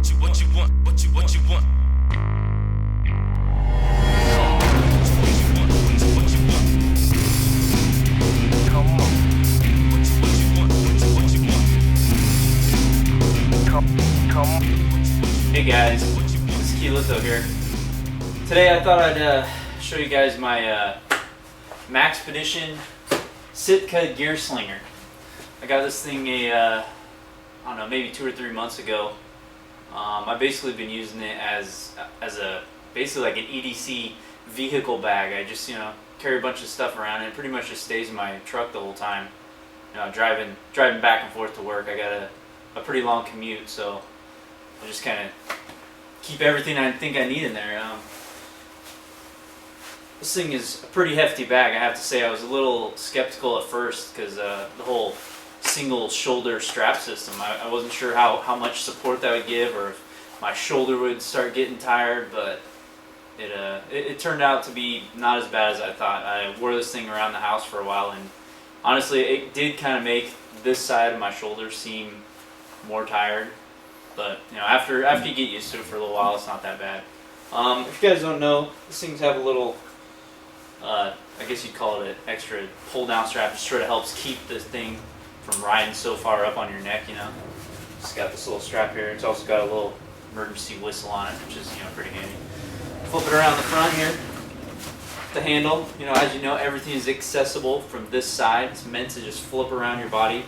Hey guys, this is Keylitho here. Today I thought I'd show you guys my Maxpedition Sitka Gearslinger. I got this thing I don't know, maybe 2 or 3 months ago. I've basically been using it as a basically like an EDC vehicle bag. I just carry a bunch of stuff around and it pretty much just stays in my truck the whole time. Driving back and forth to work. I got a pretty long commute, so I just kind of keep everything I think I need in there. This thing is a pretty hefty bag, I have to say. I was a little skeptical at first because the whole single shoulder strap system, I wasn't sure how much support that would give or if my shoulder would start getting tired, but it turned out to be not as bad as I thought. I wore this thing around the house for a while, and honestly it did kind of make this side of my shoulder seem more tired. But after you get used to it for a little while, it's not that bad. If you guys don't know, these things have a little, I guess you'd call it an extra pull-down strap. Just sort of helps keep this thing from riding so far up on your neck. It's got this little strap here. It's also got a little emergency whistle on it, which is pretty handy. Flip it around the front here. The handle, as you know, everything is accessible from this side. It's meant to just flip around your body.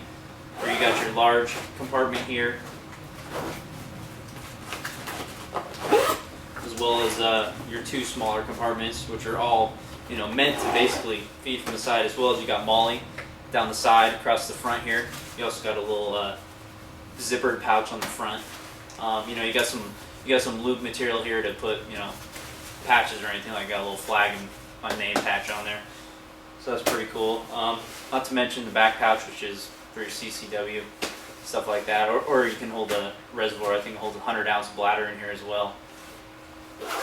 Where you got your large compartment here, as well as your 2 smaller compartments, which are all meant to basically feed from the side, as well as you got Molly down the side across the front here. You also got a little zippered pouch on the front. You got some loop material here to put patches or anything like that. A little flag and my name patch on there, so that's pretty cool. Not to mention the back pouch, which is for your CCW, stuff like that, or you can hold a reservoir. I think it holds a 100-ounce bladder in here as well.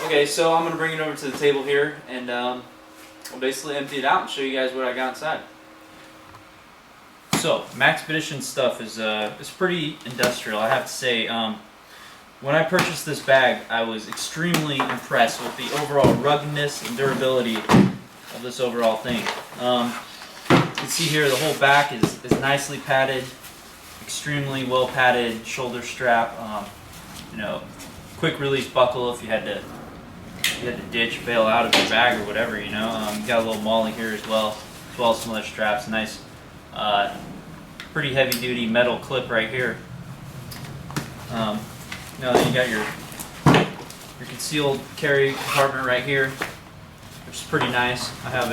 Okay, so I'm going to bring it over to the table here, and I'll basically empty it out and show you guys what I got inside. So, Maxpedition stuff is pretty industrial, I have to say. When I purchased this bag, I was extremely impressed with the overall ruggedness and durability of this overall thing. You can see here the whole back is nicely padded, extremely well padded shoulder strap. Quick release buckle if you had to ditch, bail out of your bag or whatever. You got a little Molly here as well as some other straps. Nice, pretty heavy duty metal clip right here. Then you got your concealed carry compartment right here, which is pretty nice. I have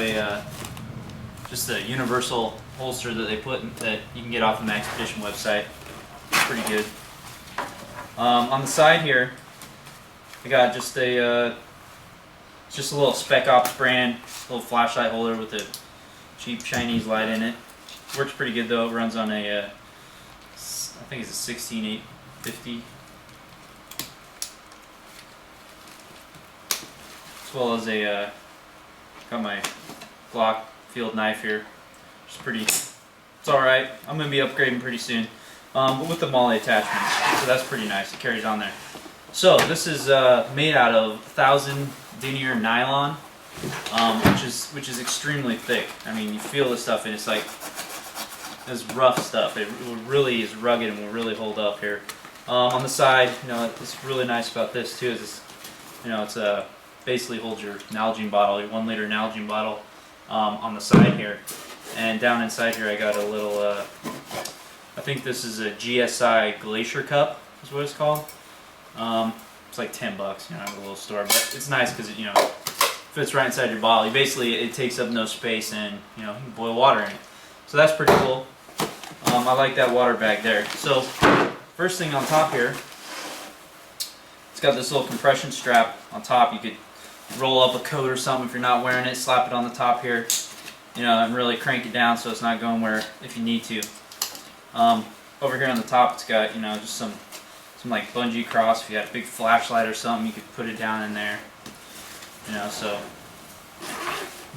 just a universal holster that they put that you can get off the Maxpedition website. It's pretty good. On the side here, I got just a little Spec Ops brand little flashlight holder with a cheap Chinese light in it. Works pretty good though. It runs on I think it's a 16850. As well as got my Glock field knife here. It's alright. I'm going to be upgrading pretty soon. But with the Molly attachment. So that's pretty nice. It carries on there. So this is made out of 1000 denier nylon, which is extremely thick. I mean, you feel this stuff and it's like this rough stuff. It really is rugged and will really hold up here. On the side, what's really nice about this too is it's basically holds your Nalgene bottle, your 1 liter Nalgene bottle on the side here. And down inside here I got a little, I think this is a GSI Glacier Cup is what it's called. It's like $10, at a little store, but it's nice because it, fits right inside your bottle. It takes up no space, and you can boil water in it. So that's pretty cool. I like that water bag there. So first thing on top here, it's got this little compression strap on top. You could roll up a coat or something if you're not wearing it, slap it on the top here, and really crank it down so it's not going where if you need to. Over here on the top, it's got just some like bungee cross. If you had a big flashlight or something, you could put it down in there. So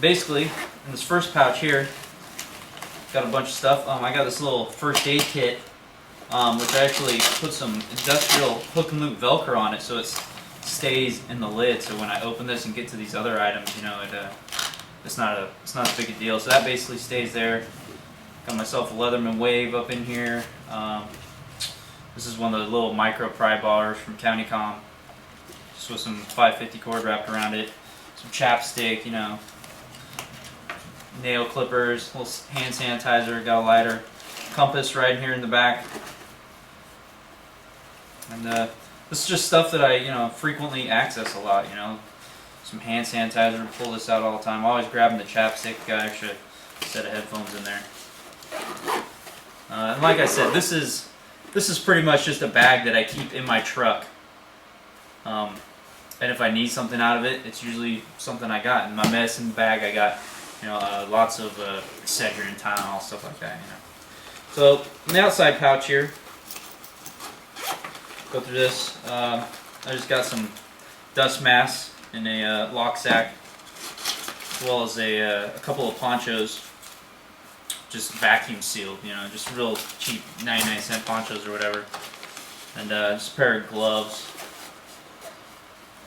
basically in this first pouch here, got a bunch of stuff. I got this little first aid kit which I actually put some industrial hook and loop Velcro on it so it stays in the lid. So when I open this and get to these other items, you know, it's not as big a deal. So that basically stays there. Got myself a Leatherman Wave up in here. This is one of the little micro pry bars from CountyCom, just with some 550 cord wrapped around it. Some chapstick, you know, nail clippers, little hand sanitizer, got a lighter, compass right here in the back. And this is just stuff that I, you know, frequently access a lot, you know. Some hand sanitizer, pull this out all the time. Always grabbing the chapstick, got an extra set of headphones in there. And like I said, this is pretty much just a bag that I keep in my truck. And if I need something out of it, it's usually something I got. In my medicine bag, I got, you know, lots of Excedrin, Tylenol, stuff like that, you know. So, in the outside pouch here, go through this. I just got some dust masks in a lock sack, as well as a couple of ponchos, just vacuum sealed, you know, just real cheap 99-cent ponchos or whatever. And just a pair of gloves.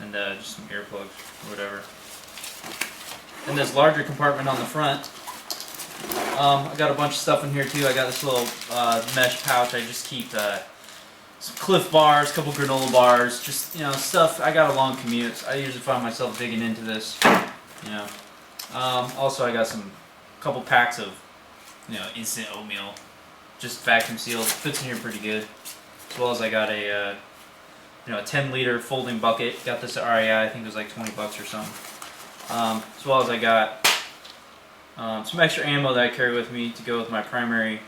And just some earplugs or whatever. And this larger compartment on the front, I got a bunch of stuff in here too. I got this little mesh pouch. I just keep some Cliff Bars, a couple granola bars, just, you know, stuff. I got a long commute. So I usually find myself digging into this, you know. Also, I got a couple packs of, you know, instant oatmeal, just vacuum sealed. Fits in here pretty good. As well as I got a you know, a 10-liter folding bucket. Got this at REI. I think it was like 20 bucks or something. As well as I got some extra ammo that I carry with me to go with my primary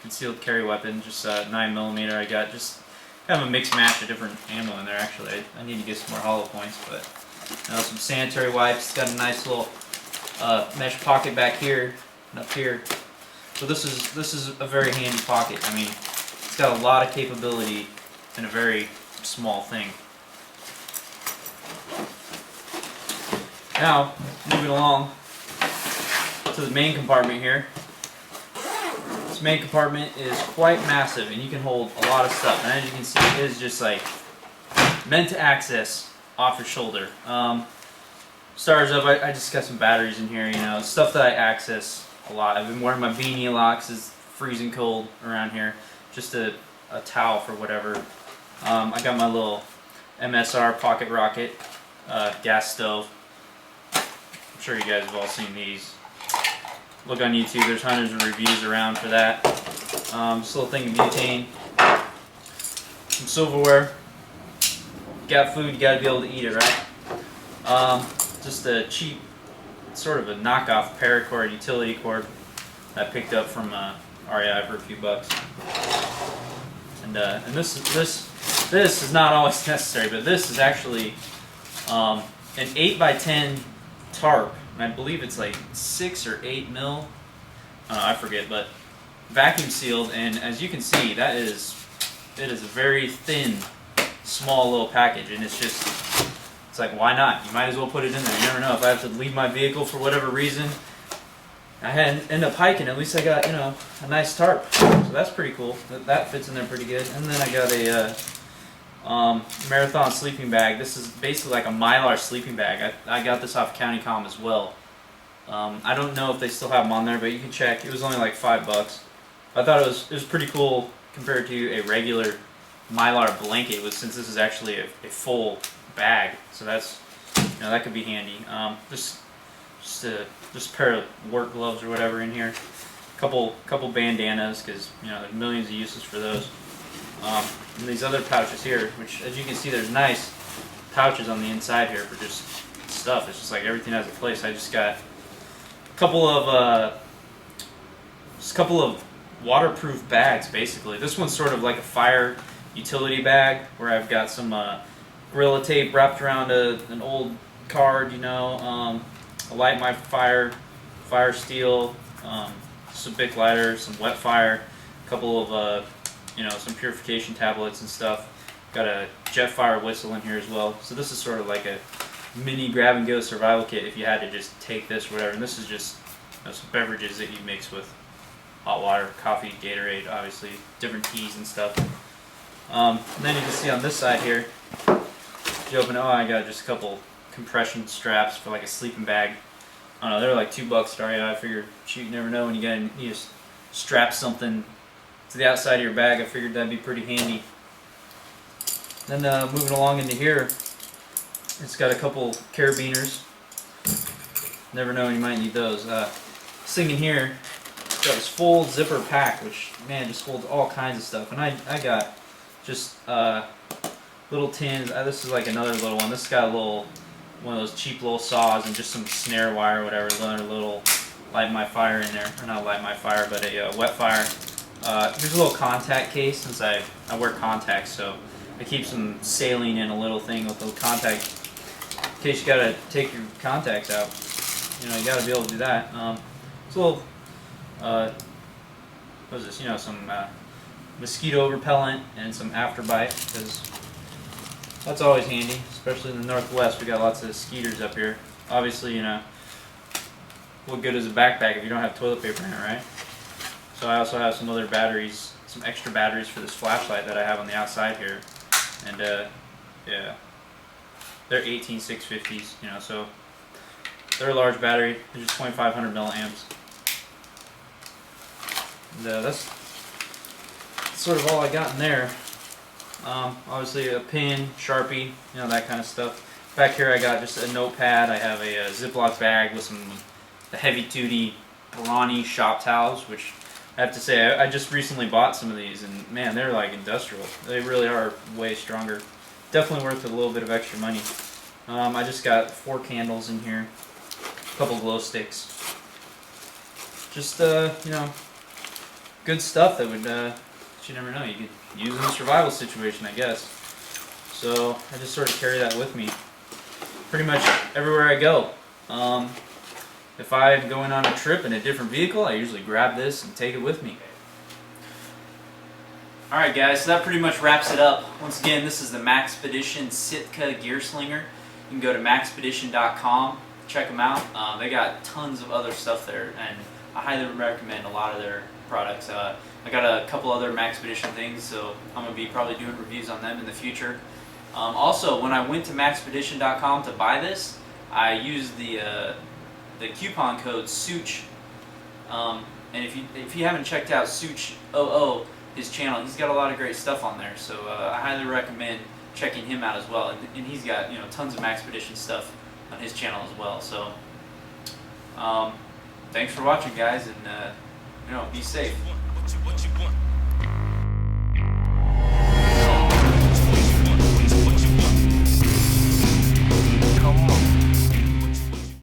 concealed carry weapon, just 9mm. I got just kind of a mixed match of different ammo in there. Actually, I need to get some more hollow points, but you know, some sanitary wipes. Got a nice little mesh pocket back here and up here. So this is a very handy pocket. I mean, it's got a lot of capability in a very small thing. Now, moving along to the main compartment here. This main compartment is quite massive, and you can hold a lot of stuff. And as you can see, it is just like meant to access off your shoulder. Starters up, I just got some batteries in here, you know, stuff that I access a lot. I've been wearing my beanie a lot because it's freezing cold around here. Just a towel for whatever. I got my little MSR pocket rocket gas stove. I'm sure you guys have all seen these. Look on YouTube, there's hundreds of reviews around for that. Just a little thing of butane. Some silverware. Got food, you gotta be able to eat it, right? Just a cheap, sort of a knockoff paracord utility cord that I picked up from REI for a few bucks. And this is not always necessary, but this is actually an 8x10 tarp, and I believe it's like 6 or 8 mil. I forget, but vacuum sealed. And as you can see, it is a very thin, small little package, and it's like, why not? You might as well put it in there. You never know, if I have to leave my vehicle for whatever reason, I end up hiking, at least I got, you know, a nice tarp. So that's pretty cool. That fits in there pretty good. And then I got a Marathon sleeping bag. This is basically like a Mylar sleeping bag. I got this off CountyCom as well. I don't know if they still have them on there, but you can check. It was only like $5. I thought it was pretty cool compared to a regular Mylar blanket, since this is actually a full bag. So that's, you know, that could be handy. Just a pair of work gloves or whatever in here. Couple bandanas, because, you know, there's millions of uses for those. And these other pouches here, which, as you can see, there's nice pouches on the inside here for just stuff. It's just like everything has a place. I just got a couple of waterproof bags, basically. This one's sort of like a fire utility bag, where I've got some Gorilla tape wrapped around an old card, you know, a light my fire steel, some Bic lighter, some wet fire, a couple of you know, some purification tablets and stuff. Got a Jetfire whistle in here as well. So this is sort of like a mini grab and go survival kit if you had to just take this or whatever. And this is just, you know, some beverages that you mix with hot water, coffee, Gatorade, obviously, different teas and stuff. And then you can see on this side here, you open, oh, I got just a couple compression straps for like a sleeping bag. I don't know, they're like $2 at REI. I figured, shoot, you never know when you just strap something to the outside of your bag. I figured that'd be pretty handy. Then moving along into here, it's got a couple carabiners. Never know when you might need those. This thing in here, it's got this full zipper pack, which, man, just holds all kinds of stuff. And I got just little tins. This is like another little one. This has got a little, one of those cheap little saws and just some snare wire or whatever, another little light my fire in there. Or not light my fire, but a wet fire. Here's a little contact case, since I wear contacts, so I keep some saline in a little thing with the contact, in case you gotta take your contacts out. You know, you gotta be able to do that. It's a little, what is this? You know, some mosquito repellent and some afterbite, because that's always handy, especially in the Northwest. We got lots of skeeters up here. Obviously, you know, what good is a backpack if you don't have toilet paper in it, right? So I also have some other batteries, some extra batteries for this flashlight that I have on the outside here. And yeah, they're 18650s, you know, so they're a large battery. They're just 2500 milliamps. And that's sort of all I got in there. Obviously a pen, Sharpie, you know, that kind of stuff. Back here I got just a notepad. I have a Ziploc bag with some heavy-duty brawny shop towels, which I have to say, I just recently bought some of these, and man, they're like industrial. They really are way stronger. Definitely worth a little bit of extra money. I just got 4 candles in here, a couple glow sticks. Just, you know, good stuff that would, you never know, you could use in a survival situation, I guess. So I just sort of carry that with me pretty much everywhere I go. If I'm going on a trip in a different vehicle, I usually grab this and take it with me. Alright guys, so that pretty much wraps it up. Once again, this is the Maxpedition Sitka Gearslinger. You can go to maxpedition.com, check them out. They got tons of other stuff there, and I highly recommend a lot of their products. I got a couple other Maxpedition things, so I'm going to be probably doing reviews on them in the future. Also, when I went to maxpedition.com to buy this, I used the coupon code SOOCH, and if you haven't checked out SOOCH00, his channel, he's got a lot of great stuff on there, so I highly recommend checking him out as well. And he's got, you know, tons of Maxpedition stuff on his channel as well. So thanks for watching, guys, and you know, be safe.